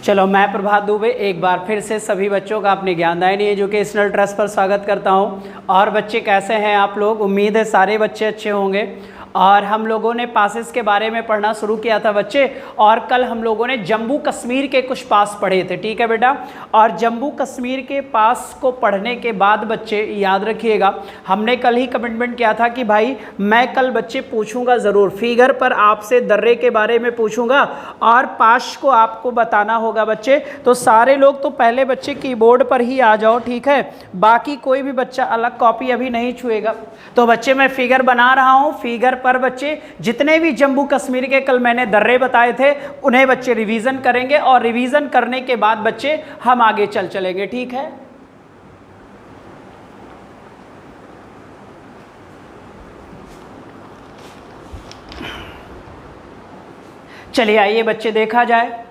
चलो, मैं प्रभात दुबे एक बार फिर से सभी बच्चों का अपने ज्ञानदायिनी एजुकेशनल ट्रस्ट पर स्वागत करता हूं। और बच्चे कैसे हैं आप लोग? उम्मीद है सारे बच्चे अच्छे होंगे। और हम लोगों ने पासेस के बारे में पढ़ना शुरू किया था बच्चे, और कल हम लोगों ने जम्मू कश्मीर के कुछ पास पढ़े थे, ठीक है बेटा। और जम्मू कश्मीर के पास को पढ़ने के बाद बच्चे याद रखिएगा, हमने कल ही कमिटमेंट किया था कि भाई मैं कल बच्चे पूछूंगा ज़रूर, फिगर पर आपसे दर्रे के बारे में पूछूंगा और पास को आपको बताना होगा बच्चे। तो सारे लोग तो पहले बच्चे कीबोर्ड पर ही आ जाओ, ठीक है। बाकी कोई भी बच्चा अलग कॉपी अभी नहीं छुएगा। तो बच्चे मैं फिगर बना रहा हूँ, फिगर पर बच्चे जितने भी जम्मू कश्मीर के कल मैंने दर्रे बताए थे उन्हें बच्चे रिवीजन करेंगे, और रिवीजन करने के बाद बच्चे हम आगे चलेंगे, ठीक है। चलिए आइए बच्चे देखा जाए।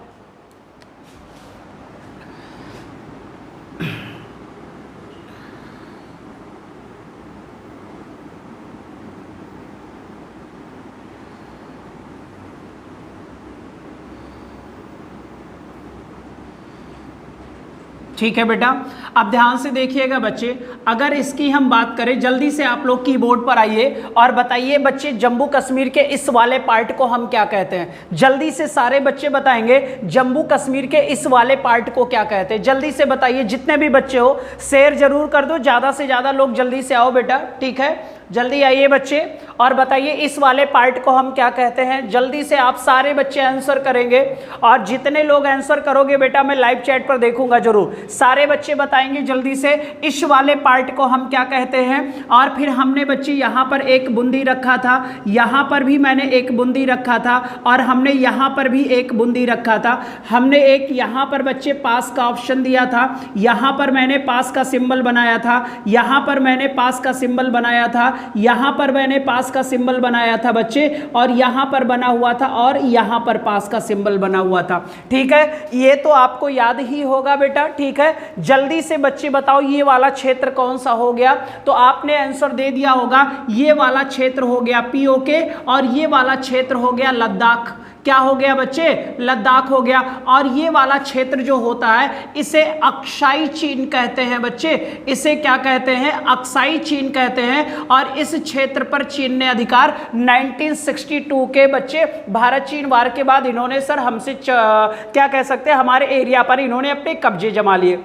ठीक है बेटा, अब ध्यान से देखिएगा बच्चे। अगर इसकी हम बात करें, जल्दी से आप लोग कीबोर्ड पर आइए और बताइए बच्चे जम्मू कश्मीर के इस वाले पार्ट को हम क्या कहते हैं। जल्दी से सारे बच्चे बताएंगे जम्मू कश्मीर के इस वाले पार्ट को क्या कहते हैं। जल्दी से बताइए, जितने भी बच्चे हो शेयर जरूर कर दो, ज़्यादा से ज़्यादा लोग जल्दी से आओ बेटा, ठीक है। जल्दी आइए बच्चे और बताइए इस वाले पार्ट को हम क्या कहते हैं। जल्दी से आप सारे बच्चे आंसर करेंगे, और जितने लोग आंसर करोगे बेटा मैं लाइव चैट पर देखूंगा जरूर। सारे बच्चे बताएंगे जल्दी से इस वाले पार्ट को हम क्या कहते हैं। और फिर हमने बच्चे यहाँ पर एक बूंदी रखा था, यहाँ पर भी मैंने एक बूंदी रखा था, और हमने यहाँ पर भी एक बूंदी रखा था। हमने एक यहाँ पर बच्चे पास का ऑप्शन दिया था, यहाँ पर मैंने पास का सिंबल बनाया था, यहाँ पर मैंने पास का सिंबल बनाया था, यहाँ पर मैंने पास का सिंबल बनाया था बच्चे, और यहाँ पर बना हुआ था, और यहाँ पर पास का सिंबल बना हुआ था, ठीक है। ये तो आपको याद ही होगा बेटा, ठीक है। जल्दी से बच्चे बताओ ये वाला क्षेत्र कौन सा हो गया। तो आपने आंसर दे दिया होगा, ये वाला क्षेत्र हो गया पीओके, और ये वाला क्षेत्र हो गया लद्दाख। क्या हो गया बच्चे? लद्दाख हो गया। और ये वाला क्षेत्र जो होता है इसे अक्साई चीन कहते हैं बच्चे, इसे क्या कहते हैं? अक्साई चीन कहते हैं। और इस क्षेत्र पर चीन ने अधिकार 1962 के बच्चे भारत चीन वार के बाद इन्होंने सर हमसे क्या कह सकते हैं, हमारे एरिया पर इन्होंने अपने कब्जे जमा लिए।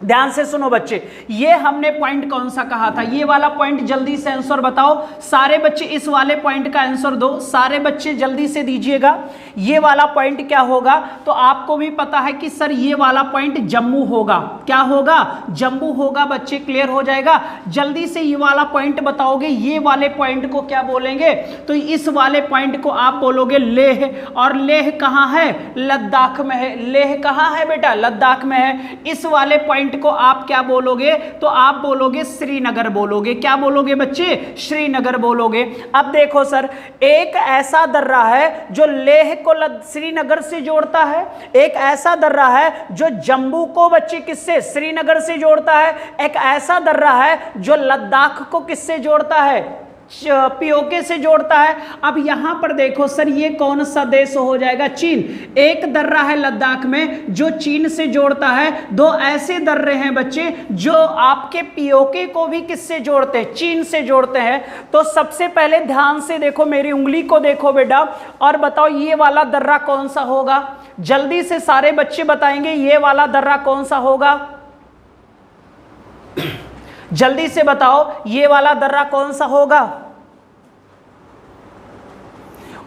ध्यान से सुनो बच्चे, ये हमने पॉइंट कौन सा कहा था, ये वाला पॉइंट। जल्दी से आंसर बताओ सारे बच्चे, इस वाले पॉइंट का आंसर दो सारे बच्चे, जल्दी से दीजिएगा। ये वाला पॉइंट क्या होगा? तो आपको भी पता है कि सर ये वाला पॉइंट जम्मू होगा। क्या होगा? जम्मू होगा बच्चे, क्लियर हो जाएगा। जल्दी से ये वाला पॉइंट बताओगे, ये वाले पॉइंट को क्या बोलेंगे? तो इस वाले पॉइंट को आप बोलोगे लेह। और लेह कहाँ है? लद्दाख में है। लेह कहाँ है बेटा? लद्दाख में है। इस वाले पॉइंट को आप क्या बोलोगे? तो आप बोलोगे श्रीनगर बोलोगे। क्या बोलोगे बच्चे? श्रीनगर बोलोगे। अब देखो सर, एक ऐसा दर्रा है जो लेह को श्रीनगर से जोड़ता है, एक ऐसा दर्रा है जो जम्मू को बच्चे किससे? श्रीनगर से जोड़ता है। एक ऐसा दर्रा है जो लद्दाख को किससे जोड़ता है? पीओके से जोड़ता है। अब यहां पर देखो सर, ये कौन सा देश हो जाएगा? चीन। एक दर्रा है लद्दाख में जो चीन से जोड़ता है। दो ऐसे दर्रे हैं बच्चे जो आपके पीओके को भी किससे जोड़ते हैं? चीन से जोड़ते हैं। तो सबसे पहले ध्यान से देखो, मेरी उंगली को देखो बेटा, और बताओ ये वाला दर्रा कौन सा होगा। जल्दी से सारे बच्चे बताएंगे ये वाला दर्रा कौन सा होगा। जल्दी से बताओ ये वाला दर्रा कौन सा होगा।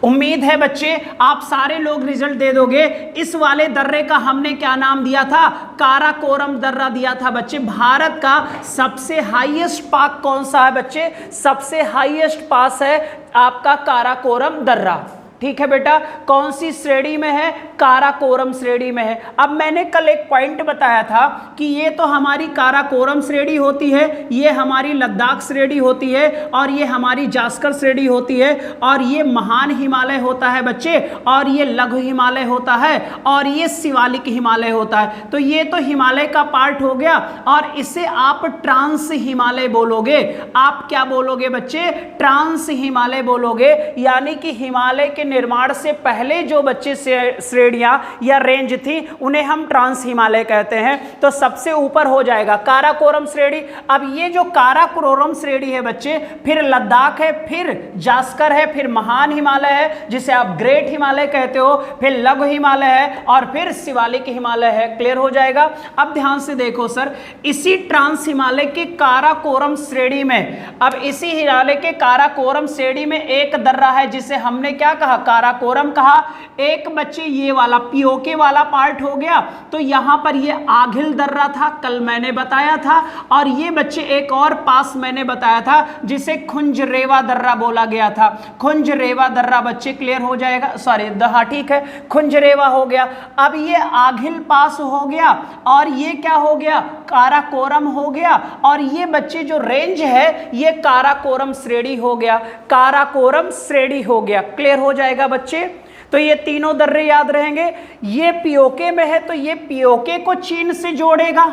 उम्मीद है बच्चे आप सारे लोग रिजल्ट दे दोगे। इस वाले दर्रे का हमने क्या नाम दिया था? काराकोरम दर्रा दिया था बच्चे। भारत का सबसे हाईएस्ट पास कौन सा है बच्चे? सबसे हाईएस्ट पास है आपका काराकोरम दर्रा, ठीक है बेटा। कौन सी श्रेणी में है? काराकोरम श्रेणी में है। अब मैंने कल एक पॉइंट बताया था कि ये तो हमारी काराकोरम श्रेणी होती है, ये हमारी लद्दाख श्रेणी होती है, और ये हमारी जास्कर श्रेणी होती है, और ये महान हिमालय होता है बच्चे, और ये लघु हिमालय होता है, और ये शिवालिक हिमालय होता है। तो ये तो हिमालय का पार्ट हो गया, और इसे आप ट्रांस हिमालय बोलोगे। आप क्या बोलोगे बच्चे? ट्रांस हिमालय बोलोगे। यानी कि हिमालय के निर्माण से पहले जो बच्चे श्रेणियां या रेंज थी उन्हें हम ट्रांस हिमालय कहते हैं। तो सबसे ऊपर हो जाएगा काराकोरम श्रेणी। अब ये जो काराकोरम श्रेणी है बच्चे, फिर लद्दाख है, फिर जास्कर है, फिर महान हिमालय है जिसे आप ग्रेट हिमालय कहते हो, फिर लघु हिमालय है और फिर शिवालिक हिमालय है। क्लियर हो जाएगा। अब ध्यान से देखो सर, इसी ट्रांस हिमालय के काराकोरम श्रेणी में, अब इसी हिमालय के काराकोरम श्रेणी में एक दर्रा है जिसे हमने क्या कहा, काराकोरम कहा। एक बच्चे ये वाला पीओके वाला पार्ट हो गया, तो यहां पर ये आघिल दर्रा था, कल मैंने बताया था। और ये बच्चे एक और पास मैंने बताया था जिसे खुंजरेवा दर्रा बोला गया था। खुंजरेवा दर्रा बच्चे क्लियर हो जाएगा, सॉरी हाँ ठीक है, खुंजरेवा हो गया। अब ये आघिल पास हो गया और ये क्या हो गया, काराकोरम हो गया। और ये बच्चे जो रेंज है ये काराकोरम श्रेणी हो गया, काराकोरम श्रेणी हो गया। क्लियर हो जाएगा बच्चे। तो ये तीनों दर्रे याद रहेंगे। ये पीओके में है तो ये पीओके को चीन से जोड़ेगा,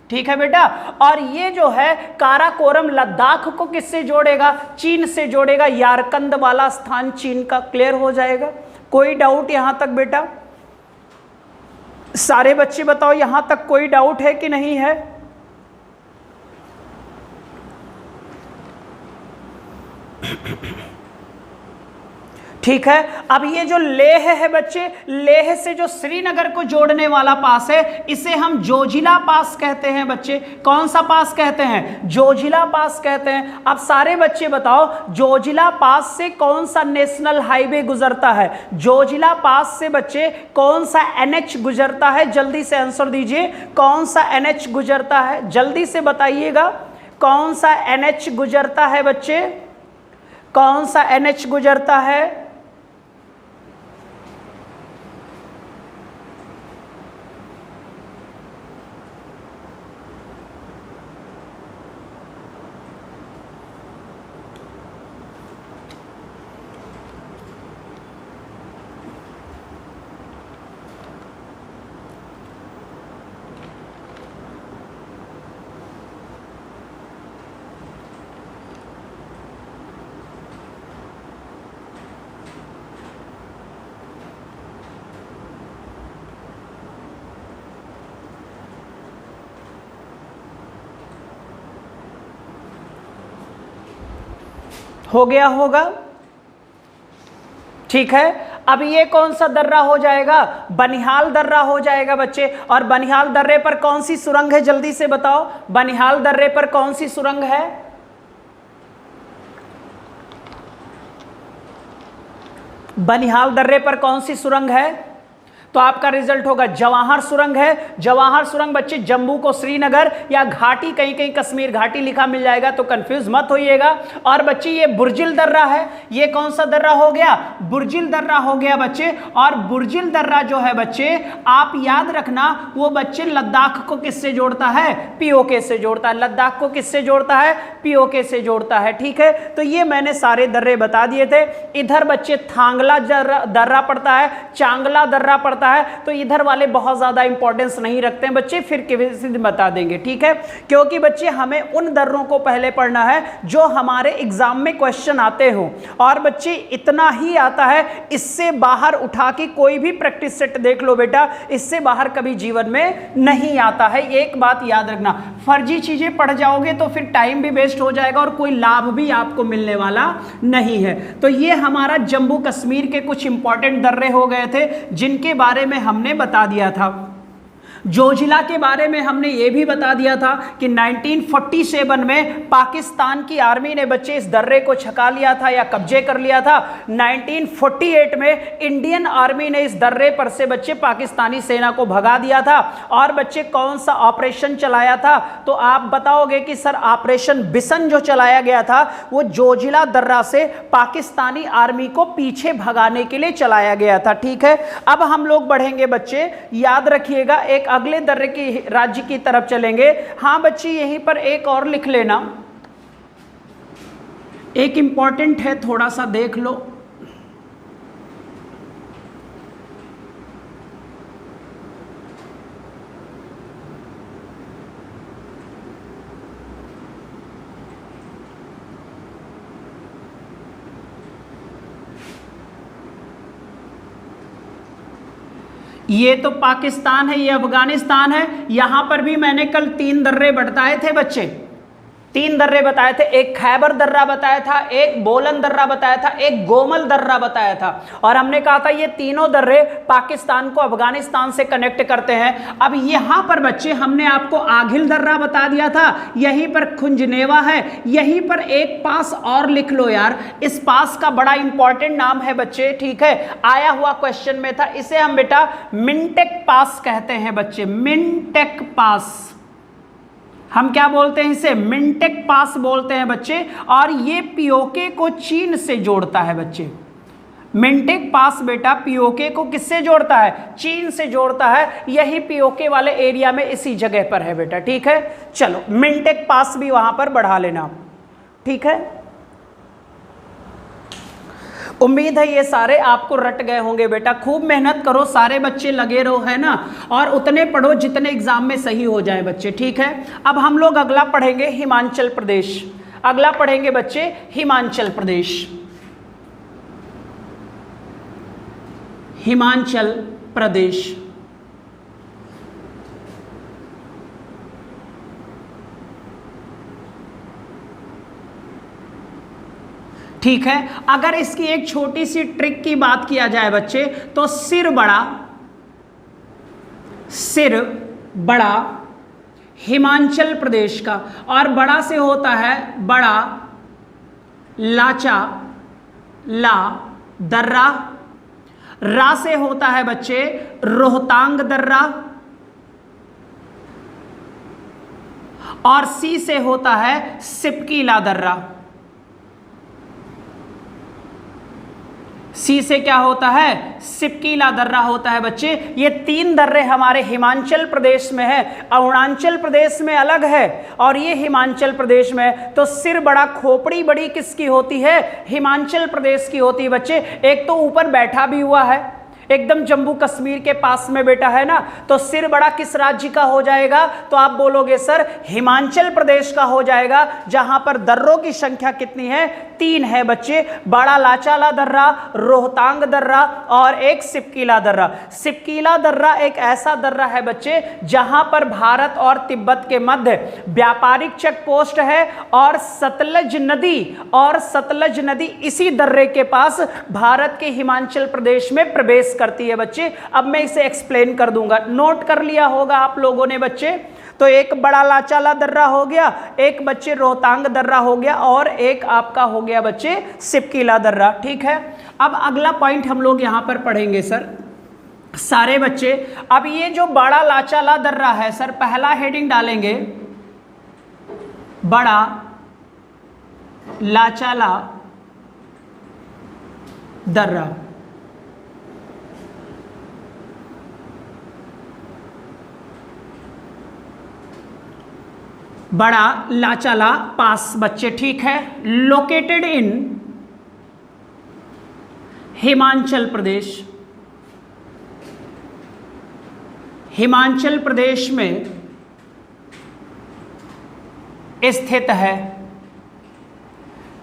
ठीक है बेटा। और ये जो है काराकोरम लद्दाख को किससे जोड़ेगा, चीन से जोड़ेगा। यारकंद वाला स्थान चीन का। क्लियर हो जाएगा। कोई डाउट यहां तक बेटा? सारे बच्चे बताओ यहां तक कोई डाउट है कि नहीं है? ठीक है। अब ये जो लेह है बच्चे, लेह से जो श्रीनगर को जोड़ने वाला पास है इसे हम जोजिला पास कहते हैं बच्चे। कौन सा पास कहते हैं, जोजिला पास कहते हैं। अब सारे बच्चे बताओ जोजिला पास से कौन सा नेशनल हाईवे गुजरता है, जोजिला पास से बच्चे कौन सा एनएच गुजरता है? जल्दी से आंसर दीजिए, कौन सा एनएच गुजरता है, जल्दी से बताइएगा। कौन सा एनएच गुजरता है बच्चे, कौन सा एनएच गुजरता है? हो गया होगा, ठीक है। अब ये कौन सा दर्रा हो जाएगा, बनिहाल दर्रा हो जाएगा बच्चे। और बनिहाल दर्रे पर कौन सी सुरंग है, जल्दी से बताओ। बनिहाल दर्रे पर कौन सी सुरंग है? बनिहाल दर्रे पर कौन सी सुरंग है? तो आपका रिजल्ट होगा जवाहर सुरंग है। जवाहर सुरंग बच्चे जम्मू को श्रीनगर या घाटी, कहीं कहीं कश्मीर घाटी लिखा मिल जाएगा तो कंफ्यूज मत होइएगा। और बच्चे ये बुर्जिल दर्रा है। ये कौन सा दर्रा हो गया, बुर्जिल दर्रा हो गया बच्चे। और बुर्जिल दर्रा जो है बच्चे आप याद रखना, वो बच्चे लद्दाख को किससे जोड़ता है, पीओके से जोड़ता है। लद्दाख को किससे जोड़ता है, पीओके से जोड़ता है, ठीक है। तो ये मैंने सारे दर्रे बता दिए थे। इधर बच्चे थांगला दर्रा पड़ता है, चांगला दर्रा पड़ता है, तो इधर वाले बहुत ज्यादा इंपॉर्टेंस नहीं रखते हैं बच्चे, फिर किसी बता देंगे, ठीक है। क्योंकि बच्चे हमें उन दर्रों को पहले पढ़ना है जो हमारे एग्जाम में क्वेश्चन आते हो। और बच्चे इतना ही आता है, इससे बाहर उठा के कोई भी प्रैक्टिस सेट देख लो बेटा, इससे बाहर कभी जीवन में नहीं आता है। एक बात याद रखना, फर्जी चीजें पढ़ जाओगे तो फिर टाइम भी वेस्ट हो जाएगा और कोई लाभ भी आपको मिलने वाला नहीं है। तो ये हमारा जम्मू कश्मीर के कुछ इंपॉर्टेंट दर्रे हो गए थे जिनके बारे में हमने बता दिया था। जोजिला के बारे में हमने ये भी बता दिया था कि 1947 में पाकिस्तान की आर्मी ने बच्चे इस दर्रे को छका लिया था या कब्जे कर लिया था। 1948 में इंडियन आर्मी ने इस दर्रे पर से बच्चे पाकिस्तानी सेना को भगा दिया था। और बच्चे कौन सा ऑपरेशन चलाया था, तो आप बताओगे कि सर ऑपरेशन बिसन जो चलाया गया था वो जोजिला दर्रा से पाकिस्तानी आर्मी को पीछे भगाने के लिए चलाया गया था, ठीक है। अब हम लोग बढ़ेंगे बच्चे, याद रखिएगा, एक अगले दर्रे की राज्य की तरफ चलेंगे। हाँ बच्चे यहीं पर एक और लिख लेना, एक इंपॉर्टेंट है, थोड़ा सा देख लो। ये तो पाकिस्तान है, ये अफगानिस्तान है। यहां पर भी मैंने कल 3 दर्रे बताए थे बच्चे, 3 दर्रे बताए थे। एक खैबर दर्रा बताया था, एक बोलन दर्रा बताया था, एक गोमल दर्रा बताया था। और हमने कहा था ये तीनों दर्रे पाकिस्तान को अफगानिस्तान से कनेक्ट करते हैं। अब यहां पर बच्चे हमने आपको आघिल दर्रा बता दिया था, यहीं पर खुंजनेवा है, यहीं पर एक पास और लिख लो यार। इस पास का बड़ा इंपॉर्टेंट नाम है बच्चे, ठीक है, आया हुआ क्वेश्चन में था। इसे हम बेटा मिनटेक पास कहते हैं बच्चे, मिनटेक पास। हम क्या बोलते हैं इसे? मिनटेक पास बोलते हैं बच्चे। और ये पीओके को चीन से जोड़ता है बच्चे। मिनटेक पास बेटा पीओके को किससे जोड़ता है? चीन से जोड़ता है। यही पीओके वाले एरिया में इसी जगह पर है बेटा, ठीक है। चलो मिनटेक पास भी वहां पर बढ़ा लेना, ठीक है। उम्मीद है ये सारे आपको रट गए होंगे बेटा। खूब मेहनत करो, सारे बच्चे लगे रहो, है ना, और उतने पढ़ो जितने एग्जाम में सही हो जाए बच्चे, ठीक है। अब हम लोग अगला पढ़ेंगे हिमाचल प्रदेश। अगला पढ़ेंगे बच्चे हिमाचल प्रदेश। हिमाचल प्रदेश, ठीक है। अगर इसकी एक छोटी सी ट्रिक की बात किया जाए बच्चे, तो सिर बड़ा हिमाचल प्रदेश का, और बड़ा से होता है बड़ा लाचा ला दर्रा, रा से होता है बच्चे रोहतांग दर्रा, और सी से होता है सिपकीला दर्रा। सी से क्या होता है? सिपकीला दर्रा होता है बच्चे। ये 3 दर्रे हमारे हिमाचल प्रदेश में है। अरुणाचल प्रदेश में अलग है और ये हिमाचल प्रदेश में है। तो सिर बड़ा खोपड़ी बड़ी किसकी होती है? हिमाचल प्रदेश की होती है बच्चे। एक तो ऊपर बैठा भी हुआ है, एकदम जम्मू कश्मीर के पास में बेटा, है ना। तो सिर बड़ा किस राज्य का हो जाएगा? तो आप बोलोगे सर हिमाचल प्रदेश का हो जाएगा, जहां पर दर्रों की संख्या कितनी है? 3 है बच्चे। बड़ा लाचाला दर्रा, रोहतांग दर्रा और एक सिपकीला दर्रा। सिपकीला दर्रा एक ऐसा दर्रा है बच्चे जहां पर भारत और तिब्बत के मध्य व्यापारिक चेक पोस्ट है, और सतलज नदी इसी दर्रे के पास भारत के हिमाचल प्रदेश में प्रवेश करती है बच्चे। अब मैं इसे एक्सप्लेन कर दूंगा, नोट कर लिया होगा आप लोगों ने बच्चे। तो एक बड़ा लाचाला दर्रा हो गया, एक बच्चे रोहतांग दर्रा हो गया, और एक आपका हो गया बच्चे सिपकीला दर्रा, ठीक है। अब अगला पॉइंट हम लोग यहां पर पढ़ेंगे सर सारे बच्चे। अब ये जो बड़ा लाचाला दर्रा है सर, पहला हेडिंग डालेंगे बड़ा लाचाला दर्रा। बड़ा लाचाला पास बच्चे, ठीक है, लोकेटेड इन हिमाचल प्रदेश। हिमाचल प्रदेश में स्थित है,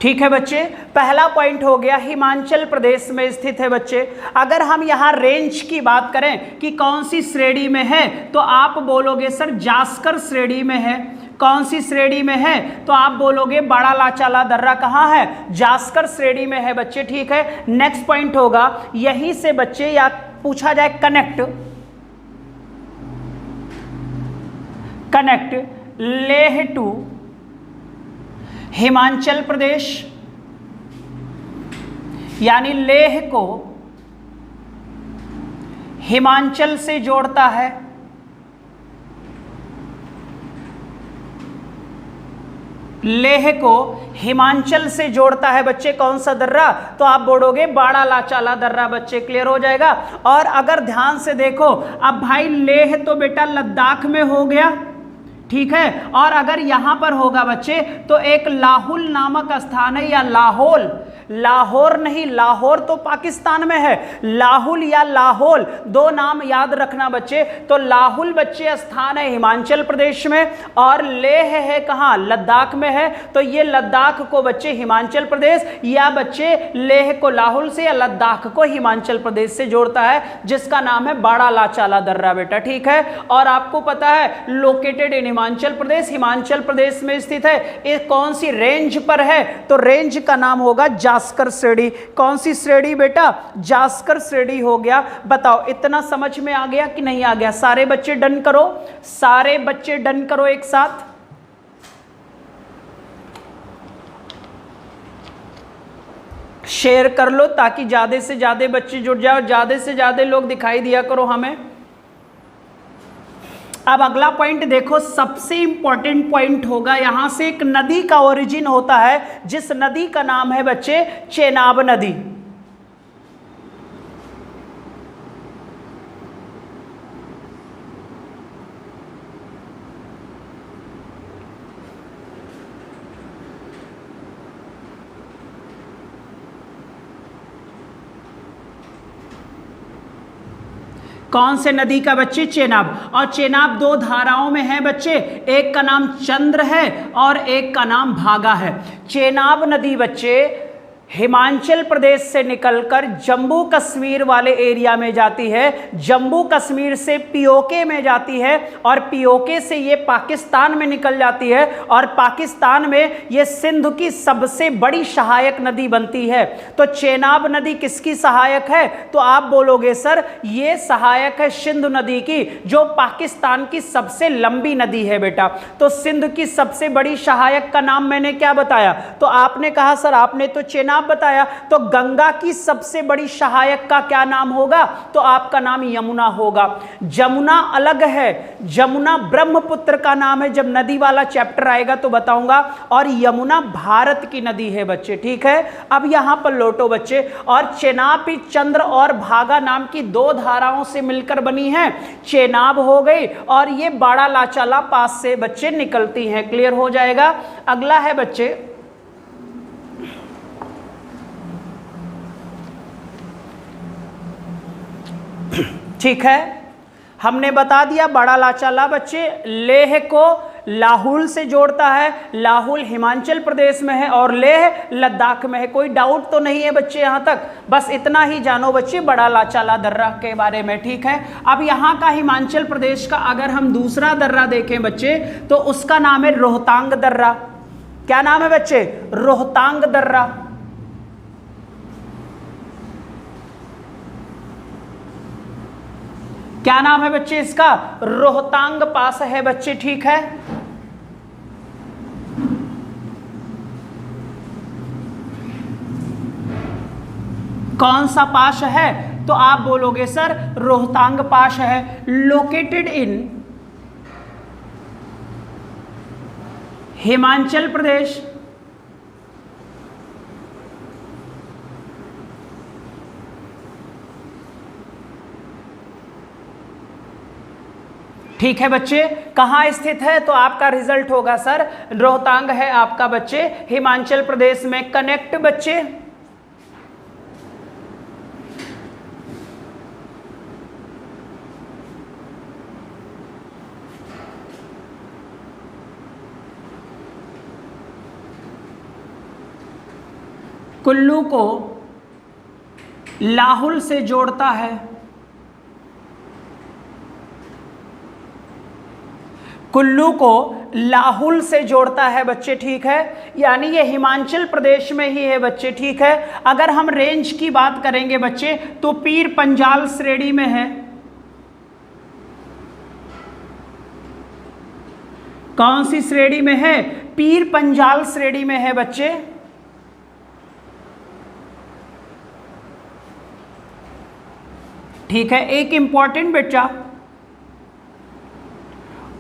ठीक है बच्चे। पहला पॉइंट हो गया हिमाचल प्रदेश में स्थित है बच्चे। अगर हम यहां रेंज की बात करें कि कौन सी श्रेणी में है, तो आप बोलोगे सर जास्कर श्रेणी में है। कौन सी श्रेणी में है? तो आप बोलोगे बड़ा लाचाला दर्रा कहां है? जास्कर श्रेणी में है बच्चे, ठीक है। नेक्स्ट पॉइंट होगा यहीं से बच्चे, या पूछा जाए कनेक्ट लेह टू हिमाचल प्रदेश, यानी लेह को हिमाचल से जोड़ता है। लेह को हिमाचल से जोड़ता है बच्चे कौन सा दर्रा? तो आप बोलोगे बड़ा लाचाला दर्रा बच्चे, क्लियर हो जाएगा। और अगर ध्यान से देखो, अब भाई लेह तो बेटा लद्दाख में हो गया, ठीक है। और अगर यहां पर होगा बच्चे तो एक लाहुल नामक स्थान है, या लाहौर नहीं, लाहौर तो पाकिस्तान में है, लाहुल या लाहौल दो नाम याद रखना बच्चे। तो लाहुल बच्चे स्थान है हिमाचल प्रदेश में, और लेह है कहां, लद्दाख में है। तो ये लद्दाख को बच्चे हिमाचल प्रदेश, या बच्चे लेह को लाहुल से या लद्दाख को हिमाचल प्रदेश से जोड़ता है, जिसका नाम है बाड़ा लाचाला दर्रा बेटा, ठीक है। और आपको पता है लोकेटेड इन हिमाचल प्रदेश, हिमाचल प्रदेश में स्थित है। ये कौन सी रेंज पर है, तो रेंज का नाम होगा जास्कर श्रेणी। कौन सी श्रेणी बेटा, जास्कर श्रेणी हो गया। बताओ इतना समझ में आ गया कि नहीं आ गया? सारे बच्चे डन करो, सारे बच्चे डन करो एक साथ। शेयर कर लो ताकि ज्यादा से ज्यादा बच्चे जुड़ जाओ, ज्यादा से ज्यादा लोग दिखाई दिया करो हमें। अब अगला पॉइंट देखो, सबसे इंपॉर्टेंट पॉइंट होगा, यहां से एक नदी का ओरिजिन होता है, जिस नदी का नाम है बच्चे चेनाब नदी। कौन से नदी का बच्चे, चेनाब। और चेनाब दो धाराओं में है बच्चे, एक का नाम चंद्र है और एक का नाम भागा है। चेनाब नदी बच्चे हिमाचल प्रदेश से निकलकर जम्मू कश्मीर वाले एरिया में जाती है, जम्मू कश्मीर से पीओके में जाती है, और पीओके से ये पाकिस्तान में निकल जाती है, और पाकिस्तान में ये सिंधु की सबसे बड़ी सहायक नदी बनती है। तो चेनाब नदी किसकी सहायक है, तो आप बोलोगे सर ये सहायक है सिंधु नदी की, जो पाकिस्तान की सबसे लंबी नदी है बेटा। तो सिंधु की सबसे बड़ी सहायक का नाम मैंने क्या बताया, तो आपने कहा सर आपने तो चेनाब बताया, तो गंगा की सबसे बड़ी सहायक का क्या नाम होगा, तो आपका नाम यमुना होगा। जमुना अलग है, जमुना ब्रह्मपुत्र का नाम है, जब नदी वाला चैप्टर आएगा तो बताऊंगा। और यमुना भारत की नदी है बच्चे, ठीक है। अब यहां पर लौटो बच्चे, और चेनाब भी चंद्र और भागा नाम की दो धाराओं से मिलकर बनी है। चेनाब हो गई और ये बाड़ा लाचाला पास से बच्चे निकलती हैं, क्लियर हो जाएगा। अगला है बच्चे ठीक है, हमने बता दिया बाड़ा लाचाला बच्चे लेह को लाहुल से जोड़ता है, लाहुल हिमाचल प्रदेश में है और लेह लद्दाख में है। कोई डाउट तो नहीं है बच्चे यहां तक, बस इतना ही जानो बच्चे बाड़ा लाचाला दर्रा के बारे में, ठीक है। अब यहां का हिमाचल प्रदेश का अगर हम दूसरा दर्रा देखें बच्चे, तो उसका नाम है रोहतांग दर्रा। क्या नाम है बच्चे, रोहतांग दर्रा। क्या नाम है बच्चे इसका, रोहतांग पास है बच्चे, ठीक है। कौन सा पास है, तो आप बोलोगे सर रोहतांग पास है, लोकेटेड इन हिमाचल प्रदेश, ठीक है बच्चे। कहाँ स्थित है, तो आपका रिजल्ट होगा सर रोहतांग है आपका बच्चे हिमाचल प्रदेश में। कनेक्ट बच्चे, कुल्लू को लाहुल से जोड़ता है, कुल्लू को लाहुल से जोड़ता है बच्चे, ठीक है। यानी ये हिमाचल प्रदेश में ही है बच्चे, ठीक है। अगर हम रेंज की बात करेंगे बच्चे, तो पीर पंजाल श्रेणी में है। कौन सी श्रेणी में है, पीर पंजाल श्रेणी में है बच्चे। ठीक है, एक इंपॉर्टेंट बच्चा,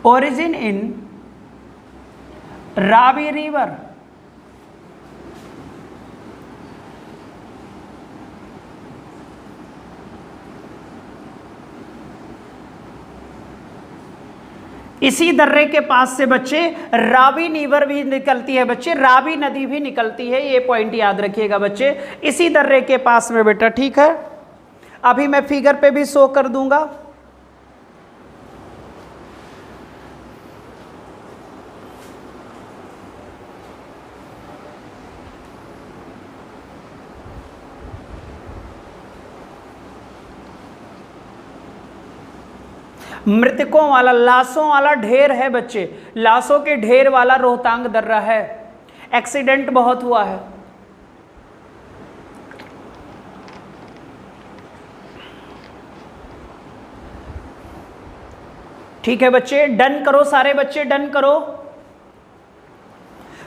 ओरिजिन इन रावी रिवर, इसी दर्रे के पास से बच्चे रावी रिवर भी निकलती है बच्चे, रावी नदी भी निकलती है, ये पॉइंट याद रखिएगा बच्चे, इसी दर्रे के पास में बेटा। ठीक है, अभी मैं फिगर पे भी शो कर दूंगा। मृतकों वाला, लाशों वाला ढेर है बच्चे, लाशों के ढेर वाला रोहतांग दर्रा है। एक्सीडेंट बहुत हुआ है। ठीक है बच्चे, डन करो सारे बच्चे, डन करो।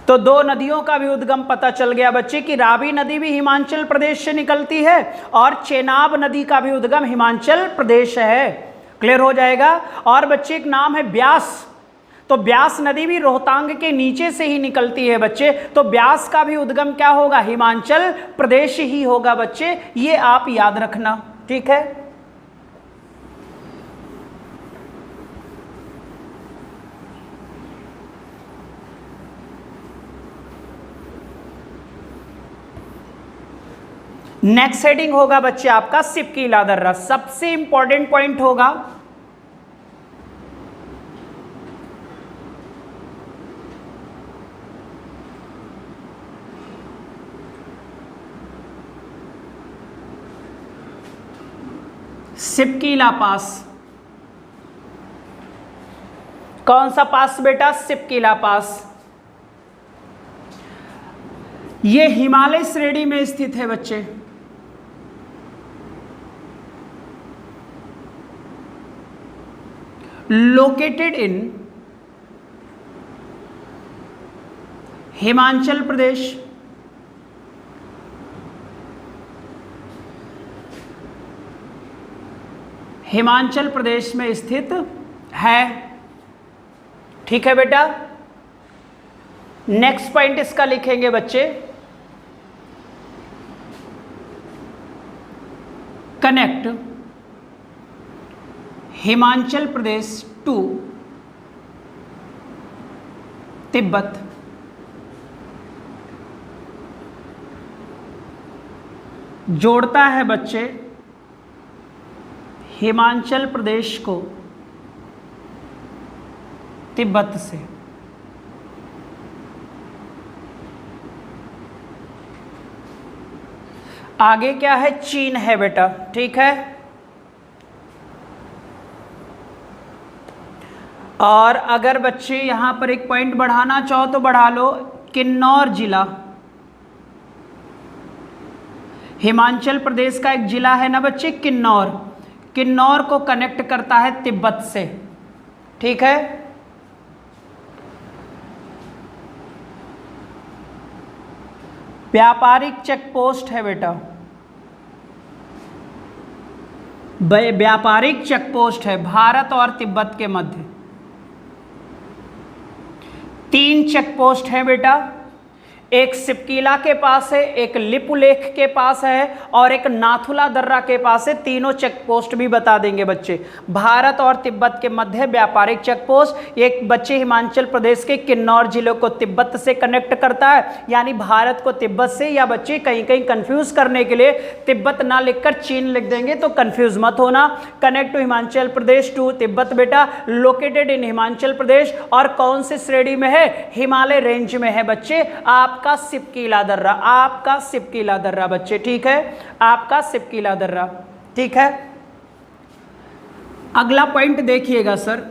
तो दो नदियों का भी उद्गम पता चल गया बच्चे कि रावी नदी भी हिमाचल प्रदेश से निकलती है और चेनाब नदी का भी उद्गम हिमाचल प्रदेश है। क्लियर हो जाएगा। और बच्चे एक नाम है ब्यास, तो ब्यास नदी भी रोहतांग के नीचे से ही निकलती है बच्चे, तो ब्यास का भी उद्गम क्या होगा, हिमाचल प्रदेश ही होगा बच्चे, ये आप याद रखना। ठीक है, नेक्स्ट हेडिंग होगा बच्चे आपका सिपकीला दर्रा, सबसे इंपॉर्टेंट पॉइंट होगा। सिपकीला पास, कौन सा पास बेटा, सिपकीला पास। यह हिमालय श्रेणी में स्थित है बच्चे, लोकेटेड इन हिमाचल प्रदेश, हिमाचल प्रदेश में स्थित है। ठीक है बेटा, नेक्स्ट पॉइंट इसका लिखेंगे बच्चे, कनेक्ट हिमाचल प्रदेश टू तिब्बत। जोड़ता है बच्चे हिमाचल प्रदेश को तिब्बत से। आगे क्या है, चीन है बेटा। ठीक है, और अगर बच्चे यहां पर एक पॉइंट बढ़ाना चाहो तो बढ़ा लो, किन्नौर जिला हिमाचल प्रदेश का एक जिला है ना बच्चे, किन्नौर, किन्नौर को कनेक्ट करता है तिब्बत से। ठीक है, व्यापारिक चेक पोस्ट है बेटा, व्यापारिक चेक पोस्ट है भारत और तिब्बत के मध्य। 3 चेक पोस्ट हैं बेटा, एक सिपकीला के पास है, एक लिपुलेख के पास है और एक नाथुला दर्रा के पास है। तीनों चेक पोस्ट भी बता देंगे बच्चे। भारत और तिब्बत के मध्य व्यापारिक चेक पोस्ट, एक बच्चे हिमाचल प्रदेश के किन्नौर जिले को तिब्बत से कनेक्ट करता है, यानी भारत को तिब्बत से, या बच्चे कहीं कहीं कंफ्यूज करने के लिए तिब्बत ना लिखकर चीन लिख देंगे, तो कंफ्यूज मत होना। Connect to Himachal Pradesh to Tibet बेटा, लोकेटेड इन हिमाचल प्रदेश, और कौन सी श्रेणी में है, हिमालय रेंज में है बच्चे, आपका सिपकीला दर्रा, आपका सिपकीला दर्रा बच्चे। ठीक है, आपका सिपकीला दर्रा। ठीक है, अगला पॉइंट देखिएगा सर,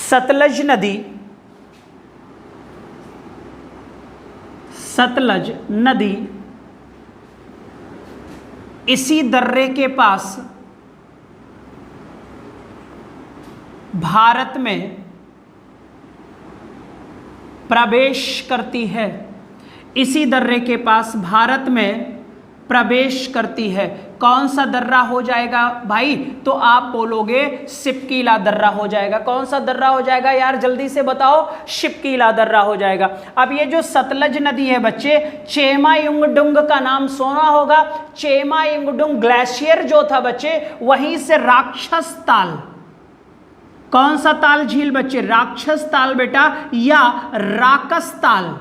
सतलज नदी, सतलज नदी इसी दर्रे के पास भारत में प्रवेश करती है। इसी दर्रे के पास भारत में प्रवेश करती है। कौन सा दर्रा हो जाएगा भाई? तो आप बोलोगे शिपकीला दर्रा हो जाएगा। कौन सा दर्रा हो जाएगा यार, जल्दी से बताओ? शिपकीला दर्रा हो जाएगा। अब ये जो सतलज नदी है बच्चे, चेमायुंगडुंग का नाम सुना होगा। चेमायुंगडुंग ग्लेशियर जो था बच्चे, वहीं से राक्षस ताल, कौन सा ताल झील बच्चे? राक्षस ताल बेटा, या राकस ताल।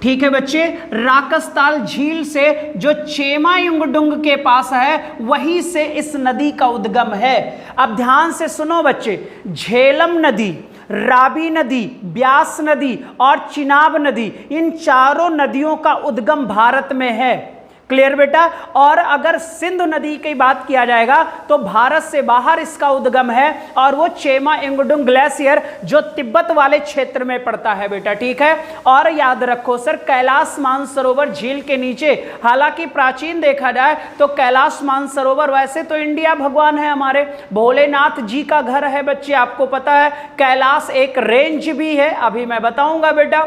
ठीक है बच्चे, राकसताल झील से जो चेमायुंगडुंग के पास है, वहीं से इस नदी का उद्गम है। अब ध्यान से सुनो बच्चे, झेलम नदी, रावी नदी, ब्यास नदी और चिनाब नदी, इन चारों नदियों का उद्गम भारत में है। क्लियर बेटा? और अगर सिंधु नदी की बात किया जाएगा तो भारत से बाहर इसका उद्गम है, और वो चेमायुंगडुंग ग्लेशियर जो तिब्बत वाले क्षेत्र में पड़ता है बेटा। ठीक है, और याद रखो सर, कैलाश मानसरोवर झील के नीचे, हालांकि प्राचीन देखा जाए तो कैलाश मानसरोवर वैसे तो इंडिया भगवान है हमारे, भोलेनाथ जी का घर है बच्चे, आपको पता है। कैलाश एक रेंज भी है, अभी मैं बताऊंगा बेटा।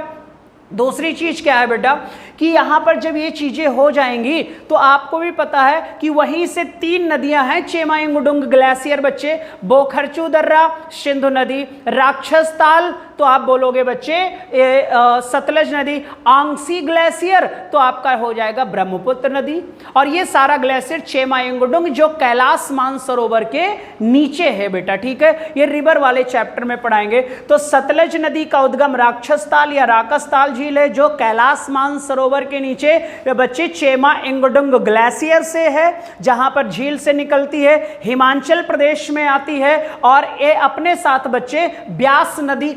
दूसरी चीज क्या है बेटा कि यहां पर जब ये चीजें हो जाएंगी तो आपको भी पता है कि वहीं से 3 नदियां हैं चेमायुंगडुंग ग्लेशियर बच्चे, बोखरचू दर्रा, सिंधु नदी, राक्षस ताल, तो आप बोलोगे बच्चे सतलज नदी, आंगसी ग्लेशियर तो आपका हो जाएगा ब्रह्मपुत्र नदी, और ये सारा ग्लेशियर चेमायुंगडुंग जो कैलाश मानसरोवर के नीचे है बेटा। ठीक है, ये रिवर वाले चैप्टर में पढ़ाएंगे। तो सतलज नदी का उद्गम राक्षस ताल या राकस ताल झील है, जो कैलाश मानसरोवर के नीचे बच्चे चेमायुंगडुंग ग्लेशियर से है, जहां पर झील से निकलती है, हिमाचल प्रदेश में आती है, और ये अपने साथ बच्चे ब्यास नदी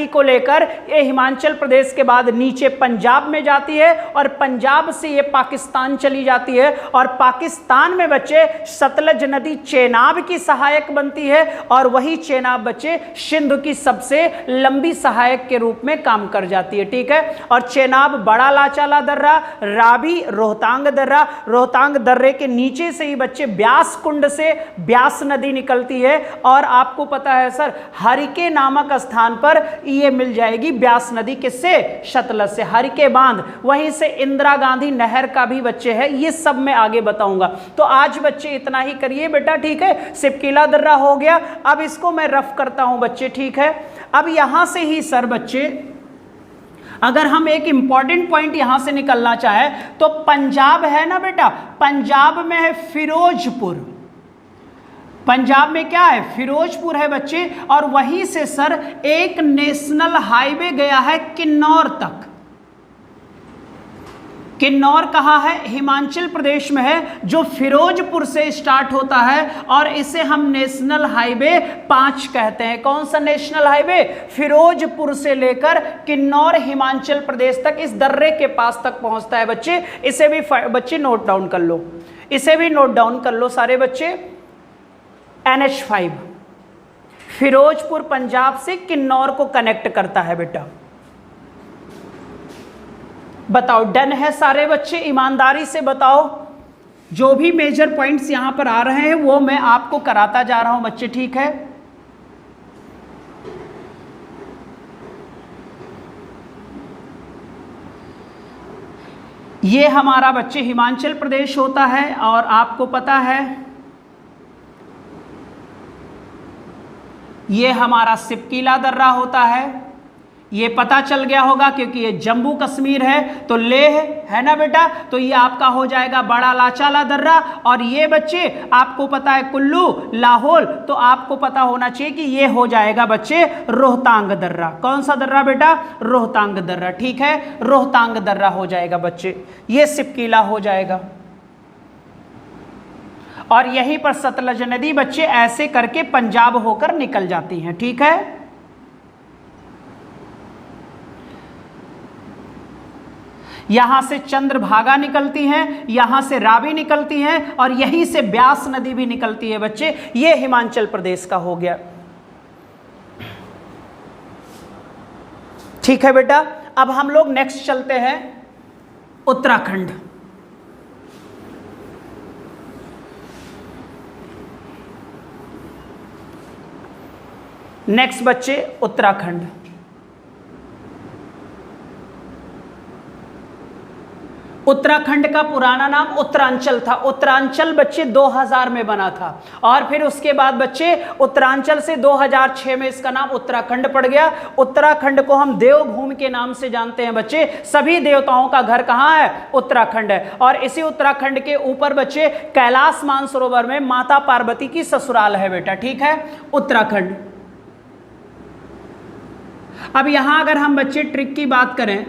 को लेकर ये हिमाचल प्रदेश के बाद नीचे पंजाब में जाती है, और पंजाब से ये पाकिस्तान चली जाती है, और पाकिस्तान में बच्चे सतलज नदी चेनाब की सहायक बनती है, और वही चेनाब बच्चे सिंधु की सबसे लंबी सहायक के रूप में काम कर जाती है। ठीक है, और चेनाब बड़ा लाचाला दर्रा, रावी रोहतांग दर्रा, रोहतांग दर्रे के नीचे से ही बच्चे ब्यास कुंड से ब्यास नदी निकलती है, और आपको पता है सर, हरिके नामक स्थान पर ये मिल जाएगी ब्यास नदी, किससे? सतलज से। हरिके बांध, वहीं से इंदिरा गांधी नहर का भी बच्चे है, ये सब मैं आगे बताऊंगा। तो आज बच्चे इतना ही करिए बेटा। ठीक है, शिपकीला दर्रा हो गया। अब इसको मैं रफ करता हूं बच्चे। ठीक है, अब यहां से ही सर बच्चे अगर हम एक इंपॉर्टेंट पॉइंट यहां से निकलना चाहे तो पंजाब है ना बेटा, पंजाब में है फिरोजपुर। पंजाब में क्या है? फिरोजपुर है बच्चे, और वहीं से सर एक नेशनल हाईवे गया है किन्नौर तक। किन्नौर कहाँ है? हिमाचल प्रदेश में है, जो फिरोजपुर से स्टार्ट होता है, और इसे हम नेशनल हाईवे 5 कहते हैं। कौन सा नेशनल हाईवे? फिरोजपुर से लेकर किन्नौर हिमाचल प्रदेश तक, इस दर्रे के पास तक पहुंचता है बच्चे। इसे भी बच्चे नोट डाउन कर लो, इसे भी नोट डाउन कर लो सारे बच्चे। NH5 फिरोजपुर पंजाब से किन्नौर को कनेक्ट करता है बेटा। बताओ डन है सारे बच्चे? ईमानदारी से बताओ। जो भी मेजर पॉइंट्स यहां पर आ रहे हैं वो मैं आपको कराता जा रहा हूं बच्चे। ठीक है, ये हमारा बच्चे हिमाचल प्रदेश होता है, और आपको पता है ये हमारा शिपकीला दर्रा होता है। ये पता चल गया होगा क्योंकि ये जम्मू कश्मीर है, तो लेह है ना बेटा, तो ये आपका हो जाएगा बड़ा लाचाला दर्रा। और ये बच्चे आपको पता है कुल्लू, लाहौल, तो आपको पता होना चाहिए कि ये हो जाएगा बच्चे रोहतांग दर्रा। कौन सा दर्रा बेटा? रोहतांग दर्रा। ठीक है, रोहतांग दर्रा हो जाएगा बच्चे, ये शिपकीला हो जाएगा। और यहीं पर सतलज नदी बच्चे ऐसे करके पंजाब होकर निकल जाती हैं। ठीक है, यहां से चंद्रभागा निकलती हैं, यहां से रावी निकलती हैं, और यहीं से ब्यास नदी भी निकलती है बच्चे। ये हिमाचल प्रदेश का हो गया। ठीक है बेटा, अब हम लोग नेक्स्ट चलते हैं उत्तराखंड। नेक्स्ट बच्चे उत्तराखंड। उत्तराखंड का पुराना नाम उत्तरांचल था। उत्तरांचल बच्चे 2000 में बना था और फिर उसके बाद बच्चे उत्तरांचल से 2006 में इसका नाम उत्तराखंड पड़ गया। उत्तराखंड को हम देवभूमि के नाम से जानते हैं बच्चे। सभी देवताओं का घर कहाँ है? उत्तराखंड है। और इसी उत्तराखंड के ऊपर बच्चे कैलाश मानसरोवर में माता पार्वती की ससुराल है बेटा, ठीक है, उत्तराखंड। अब यहां अगर हम बच्चे ट्रिक की बात करें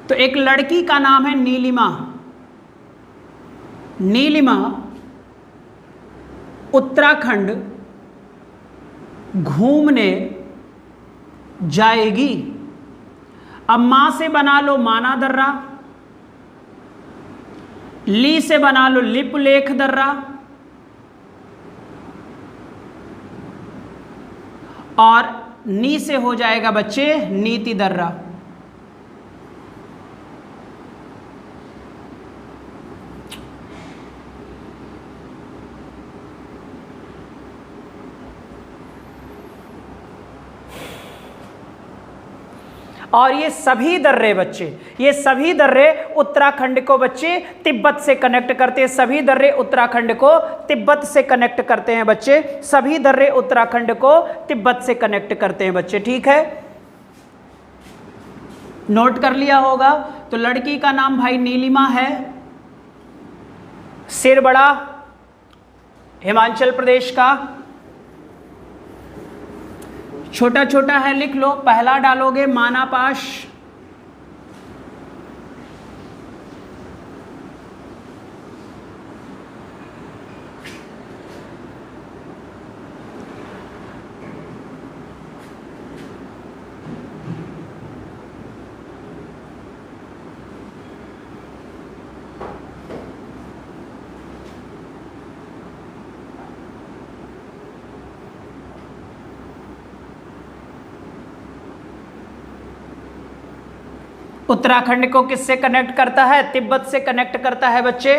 तो एक लड़की का नाम है नीलिमा। नीलिमा उत्तराखंड घूमने जाएगी। अब मां से बना लो माना दर्रा, ली से बना लो लिप लेख दर्रा, और नी से हो जाएगा बच्चे नीति दर्रा। और ये सभी दर्रे बच्चे, ये सभी दर्रे उत्तराखंड को बच्चे तिब्बत से कनेक्ट करते हैं। सभी दर्रे उत्तराखंड को तिब्बत से कनेक्ट करते हैं बच्चे। सभी दर्रे उत्तराखंड को तिब्बत से कनेक्ट करते हैं बच्चे, ठीक है, नोट कर लिया होगा। तो लड़की का नाम भाई नीलिमा है, सिर बड़ा, हिमाचल प्रदेश का, छोटा छोटा है लिख लो। पहला डालोगे माना पाश, उत्तराखंड को किससे कनेक्ट करता है? तिब्बत से कनेक्ट करता है बच्चे।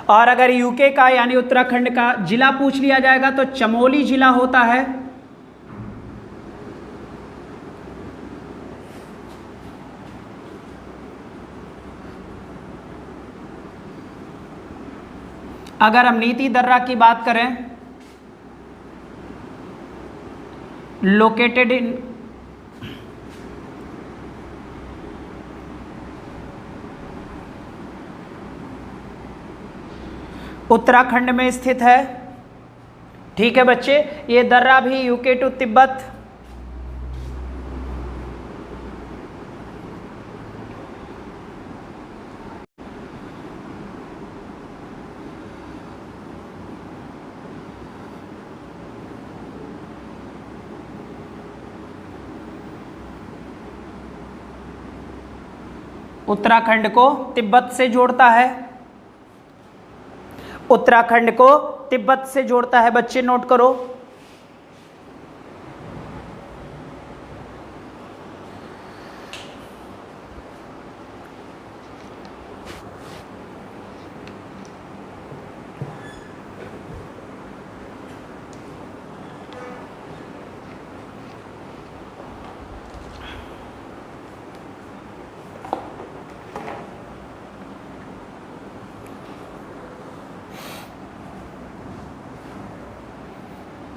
और अगर यूके का यानी उत्तराखंड का जिला पूछ लिया जाएगा तो चमोली जिला होता है। अगर हम नीति दर्रा की बात करें, लोकेटेड इन उत्तराखंड में स्थित है, ठीक है बच्चे। ये दर्रा भी यूके टू तिब्बत, उत्तराखंड को तिब्बत से जोड़ता है। उत्तराखंड को तिब्बत से जोड़ता है बच्चे, नोट करो।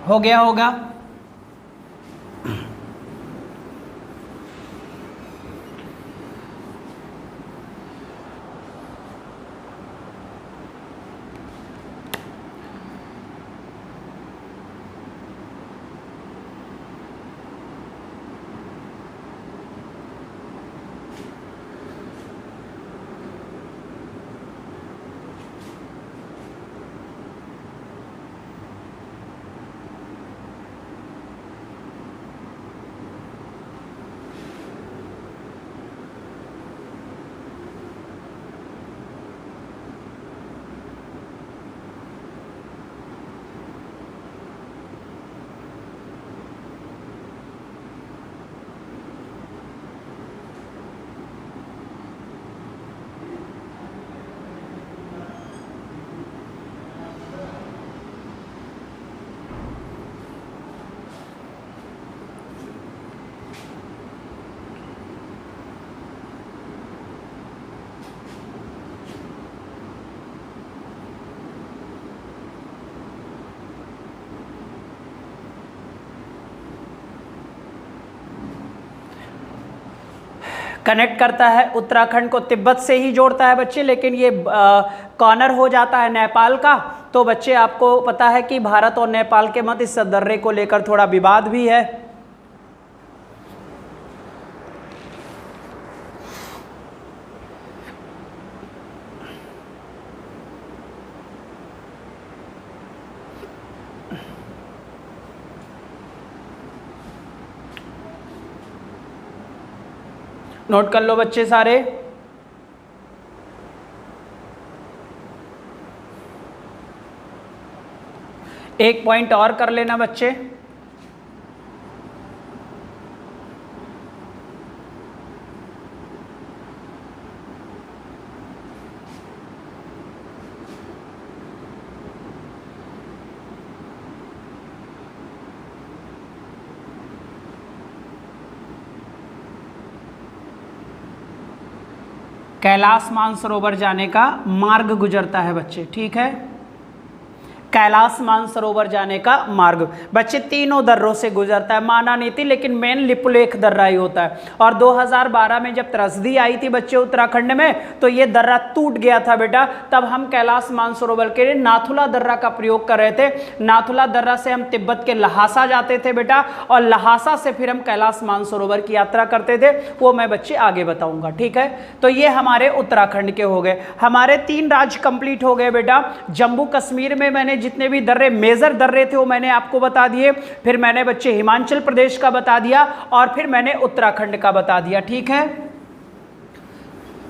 हो गया होगा। कनेक्ट करता है, उत्तराखंड को तिब्बत से ही जोड़ता है बच्चे, लेकिन ये कॉर्नर हो जाता है नेपाल का। तो बच्चे आपको पता है कि भारत और नेपाल के मध्य इस दर्रे को लेकर थोड़ा विवाद भी है। नोट कर लो बच्चे सारे। एक पॉइंट और कर लेना बच्चे। कैलाश मानसरोवर जाने का मार्ग गुजरता है बच्चे, ठीक है। कैलाश मानसरोवर जाने का मार्ग बच्चे तीनों दर्रों से गुजरता है, माना नहीं थी लेकिन मेन लिपुलेख दर्रा ही होता है। और 2012 में जब त्रसदी आई थी बच्चे उत्तराखंड में, तो ये दर्रा टूट गया था बेटा। तब हम कैलाश मानसरोवर के लिए नाथुला दर्रा का प्रयोग कर रहे थे। नाथुला दर्रा से हम तिब्बत के लहासा जाते थे बेटा, और लहासा से फिर हम कैलाश मानसरोवर की यात्रा करते थे, वो मैं बच्चे आगे बताऊंगा, ठीक है। तो ये हमारे उत्तराखंड के हो गए। हमारे 3 राज्य कंप्लीट हो गए बेटा। जम्मू कश्मीर में मैंने जितने भी दर्रे मेजर दर्रे थे वो मैंने आपको बता दिए, फिर मैंने बच्चे हिमाचल प्रदेश का बता दिया, और फिर मैंने उत्तराखंड का बता दिया, ठीक है।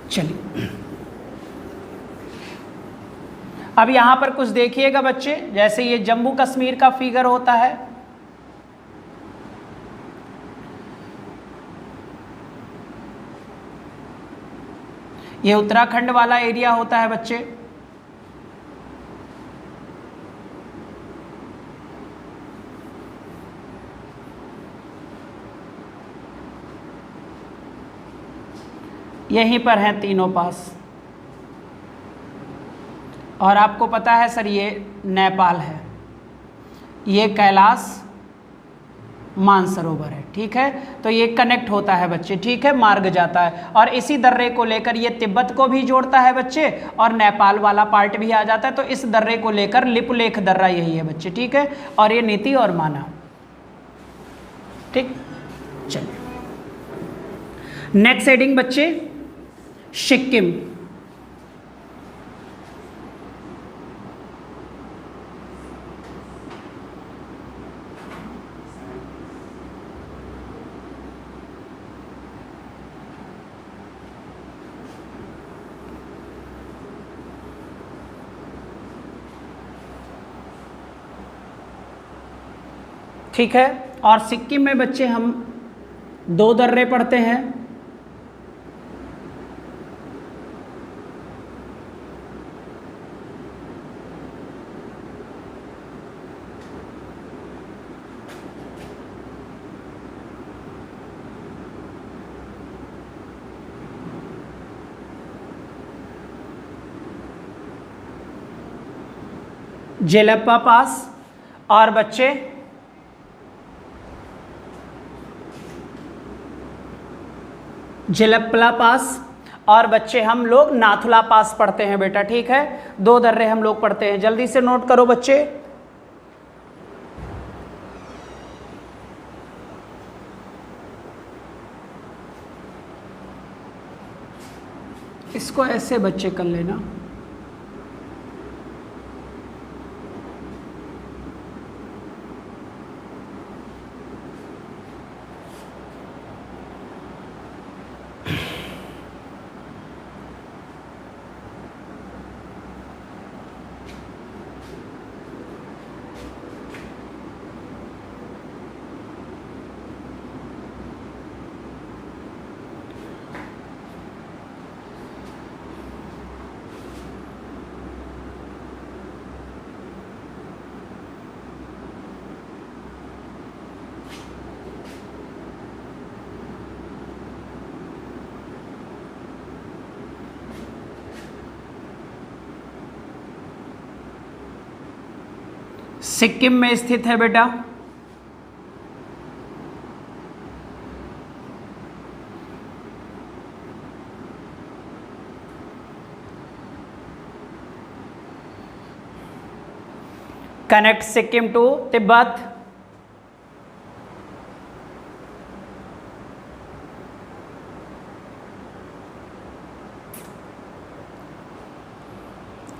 चलिए अब यहां पर कुछ देखिएगा बच्चे, जैसे ये जम्मू कश्मीर का फिगर होता है, ये उत्तराखंड वाला एरिया होता है बच्चे। यहीं पर हैं तीनों पास, और आपको पता है सर ये नेपाल है, ये कैलाश मानसरोवर है, ठीक है। तो ये कनेक्ट होता है बच्चे, ठीक है, मार्ग जाता है, और इसी दर्रे को लेकर ये तिब्बत को भी जोड़ता है बच्चे, और नेपाल वाला पार्ट भी आ जाता है। तो इस दर्रे को लेकर लिपुलेख दर्रा यही है बच्चे, ठीक है। और ये नीति और माना, ठीक। चलिए नेक्स्ट हेडिंग बच्चे, सिक्किम। ठीक है, और सिक्किम में बच्चे हम 2 दर्रे पढ़ते हैं। जेलप्पा पास और बच्चे जेलप्पा पास, और बच्चे हम लोग नाथुला पास पढ़ते हैं बेटा, ठीक है। 2 दर्रे हम लोग पढ़ते हैं, जल्दी से नोट करो बच्चे। इसको ऐसे बच्चे कर लेना। सिक्किम में स्थित है बेटा। कनेक्ट सिक्किम टू तिब्बत,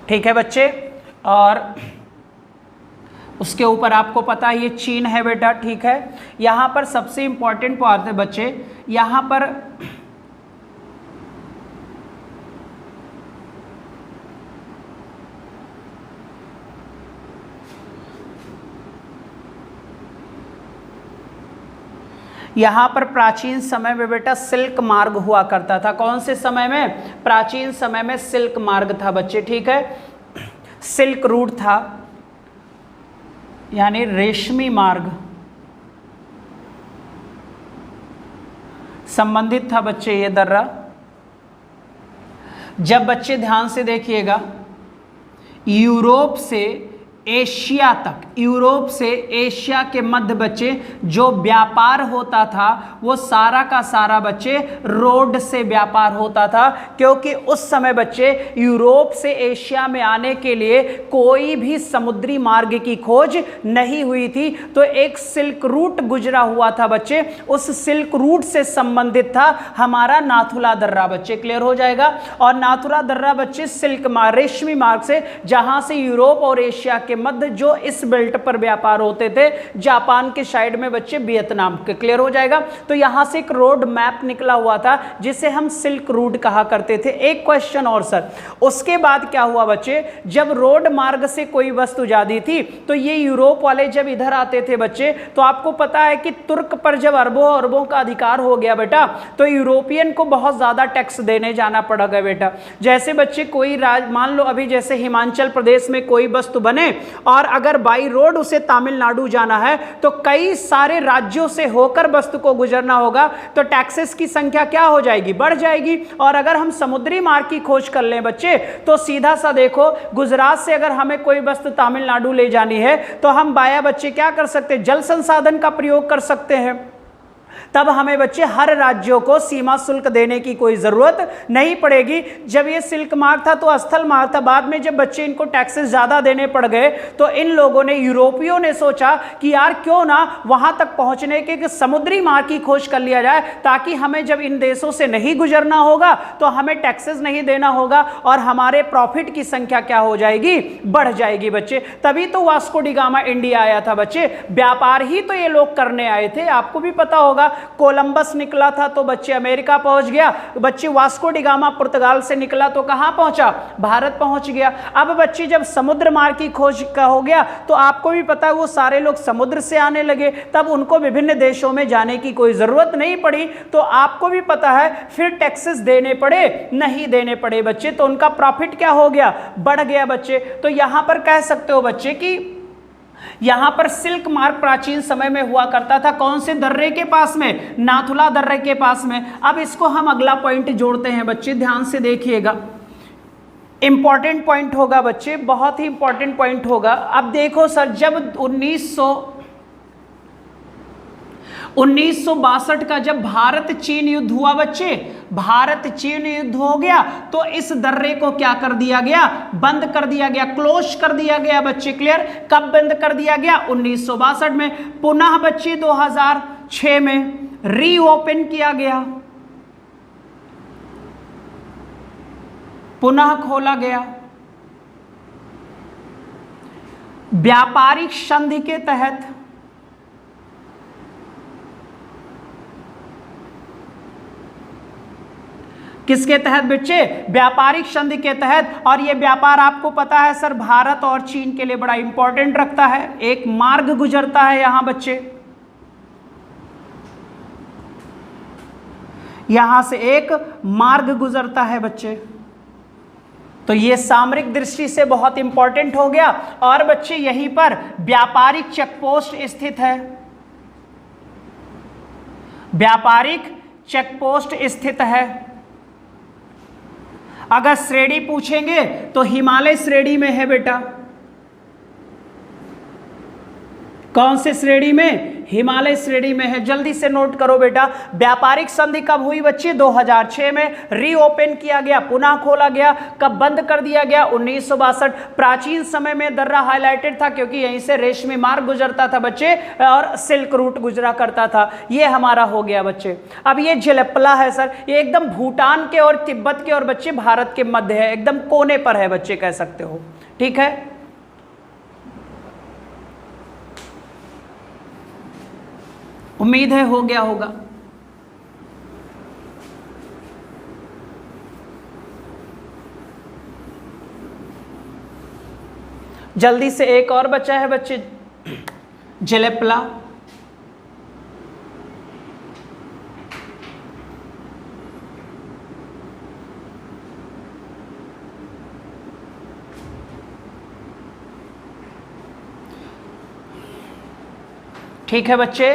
ठीक है बच्चे। और उसके ऊपर आपको पता है ये चीन है बेटा, ठीक है। यहां पर सबसे इंपॉर्टेंट बात है बच्चे, यहां पर यहाँ पर प्राचीन समय में बेटा सिल्क मार्ग हुआ करता था। कौन से समय में? प्राचीन समय में सिल्क मार्ग था बच्चे, ठीक है। सिल्क रूट था, यानी रेशमी मार्ग संबंधित था बच्चे ये दर्रा। जब बच्चे ध्यान से देखिएगा, यूरोप से एशिया तक, यूरोप से एशिया के मध्य बच्चे जो व्यापार होता था वो सारा का सारा बच्चे रोड से व्यापार होता था, क्योंकि उस समय बच्चे यूरोप से एशिया में आने के लिए कोई भी समुद्री मार्ग की खोज नहीं हुई थी। तो एक सिल्क रूट गुजरा हुआ था बच्चे, उस सिल्क रूट से संबंधित था हमारा नाथुला दर्रा बच्चे, क्लियर हो जाएगा। और नाथुला दर्रा बच्चे सिल्क मार्ग, रेशमी मार्ग से, जहां से यूरोप और एशिया के मध्य जो इस बेल्ट पर व्यापार होते थे, जापान के साइड में बच्चे वियतनाम के, क्लियर हो जाएगा। तो यहां से एक रोड मैप निकला हुआ था जिसे हम सिल्क रूट कहा करते थे। एक क्वेश्चन और सर, उसके बाद क्या हुआ बच्चे, जब रोड मार्ग से कोई वस्तु जाती थी तो ये यूरोप वाले जब इधर आते थे बच्चे, तो आपको पता है कि तुर्क पर जब अरबों अरबों का अधिकार हो गया बेटा, तो यूरोपियन को बहुत ज्यादा टैक्स देने जाना पड़ेगा बेटा। जैसे बच्चे कोई मान लो अभी जैसे हिमाचल प्रदेश में कोई वस्तु बने और अगर बाई रोड उसे तमिलनाडु जाना है तो कई सारे राज्यों से होकर वस्तु को गुजरना होगा, तो टैक्सेस की संख्या क्या हो जाएगी, बढ़ जाएगी। और अगर हम समुद्री मार्ग की खोज कर लें बच्चे, तो सीधा सा देखो, गुजरात से अगर हमें कोई वस्तु तमिलनाडु ले जानी है तो हम बाया बच्चे क्या कर सकते हैं, जल संसाधन का प्रयोग कर सकते हैं। तब हमें बच्चे हर राज्यों को सीमा शुल्क देने की कोई जरूरत नहीं पड़ेगी। जब ये सिल्क मार्ग था तो स्थल मार्ग था, बाद में जब बच्चे इनको टैक्सेस ज्यादा देने पड़ गए तो इन लोगों ने, यूरोपियों ने सोचा कि यार क्यों ना वहां तक पहुंचने के समुद्री मार्ग की खोज कर लिया जाए, ताकि हमें जब इन देशों से नहीं गुजरना होगा तो हमें टैक्सेस नहीं देना होगा और हमारे प्रॉफिट की संख्या क्या हो जाएगी, बढ़ जाएगी बच्चे। तभी तो वास्को डी गामा इंडिया आया था बच्चे, व्यापार ही तो ये लोग करने आए थे। आपको भी पता होगा कोलंबस निकला था तो बच्चे अमेरिका पहुंच गया, बच्चे वास्को डी गामा पुर्तगाल से निकला तो कहां पहुंचा, भारत पहुंच गया। अब बच्चे जब समुद्र मार्ग की खोज का हो गया तो आपको भी पता है वो सारे लोग समुद्र से आने लगे, तब उनको विभिन्न देशों में जाने की कोई जरूरत नहीं पड़ी। तो आपको भी पता है फिर टैक्सेस देने पड़े, नहीं देने पड़े बच्चे, तो उनका प्रॉफिट क्या हो गया, बढ़ गया बच्चे। तो यहां पर कह सकते हो बच्चे कि यहां पर सिल्क मार्ग प्राचीन समय में हुआ करता था। कौन से दर्रे के पास में, नाथुला दर्रे के पास में। अब इसको हम अगला पॉइंट जोड़ते हैं बच्चे, ध्यान से देखिएगा, इंपॉर्टेंट पॉइंट होगा बच्चे, बहुत ही इंपॉर्टेंट पॉइंट होगा। अब देखो सर, जब 1962 का जब भारत चीन युद्ध हुआ बच्चे, भारत चीन युद्ध हो गया तो इस दर्रे को क्या कर दिया गया, बंद कर दिया गया, क्लोज कर दिया गया बच्चे, क्लियर। कब बंद कर दिया गया, 1962 में। पुनः बच्चे 2006 में रीओपन किया गया, पुनः खोला गया। व्यापारिक संधि के तहत, किसके तहत बच्चे, व्यापारिक संधि के तहत। और यह व्यापार आपको पता है सर भारत और चीन के लिए बड़ा इंपॉर्टेंट रखता है। एक मार्ग गुजरता है यहां बच्चे, यहां से एक मार्ग गुजरता है बच्चे, तो यह सामरिक दृष्टि से बहुत इंपॉर्टेंट हो गया। और बच्चे यहीं पर व्यापारिक चेकपोस्ट स्थित है, व्यापारिक चेकपोस्ट स्थित है। अगर श्रेणी पूछेंगे तो हिमालय श्रेणी में है बेटा, कौन से श्रेणी में? हिमालय श्रेणी में है। जल्दी से नोट करो बेटा। व्यापारिक संधि कब हुई बच्चे? 2006 में। रीओपन किया गया, पुनः खोला गया। कब बंद कर दिया गया? 1962। प्राचीन समय में दर्रा हाईलाइटेड था क्योंकि यहीं से रेशमी मार्ग गुजरता था बच्चे और सिल्क रूट गुजरा करता था। ये हमारा हो गया बच्चे। अब ये जेलेपला है सर, ये एकदम भूटान के और तिब्बत के और बच्चे भारत के मध्य है, एकदम कोने पर है बच्चे, कह सकते हो। ठीक है, उम्मीद है हो गया होगा। जल्दी से एक और बचा है बच्चे, जेलेपला। ठीक है बच्चे,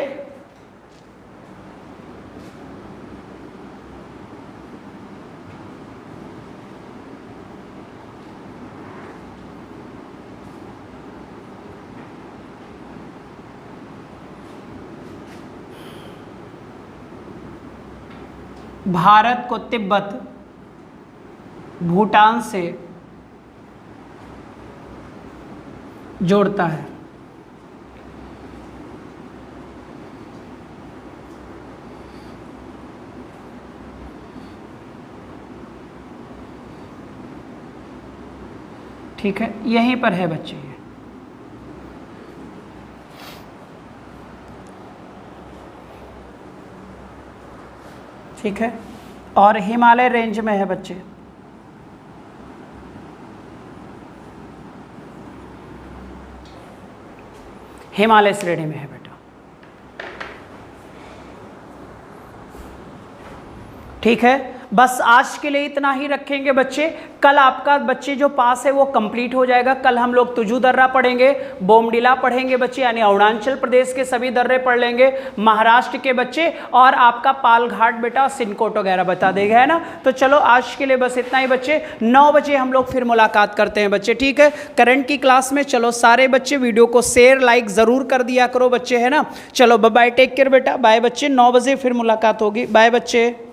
भारत को तिब्बत भूटान से जोड़ता है। ठीक है, यहीं पर है बच्चे ये। ठीक है, और हिमालय रेंज में है बच्चे। हिमालय श्रेणी में है बेटा। ठीक है, बस आज के लिए इतना ही रखेंगे बच्चे। कल आपका बच्चे जो पास है वो कंप्लीट हो जाएगा। कल हम लोग तुजू दर्रा पढ़ेंगे, बोमडिला पढ़ेंगे बच्चे, यानी अरुणाचल प्रदेश के सभी दर्रे पढ़ लेंगे, महाराष्ट्र के बच्चे, और आपका पाल घाट बेटा सिनकोट वगैरह बता देगा, है ना। तो चलो आज के लिए बस इतना ही बच्चे। 9 बजे हम लोग फिर मुलाकात करते हैं बच्चे। ठीक है, करंट की क्लास में। चलो सारे बच्चे वीडियो को शेयर लाइक ज़रूर कर दिया करो बच्चे, है ना। चलो बाय, टेक केयर बेटा, बाय बच्चे। 9 बजे फिर मुलाकात होगी, बाय बच्चे।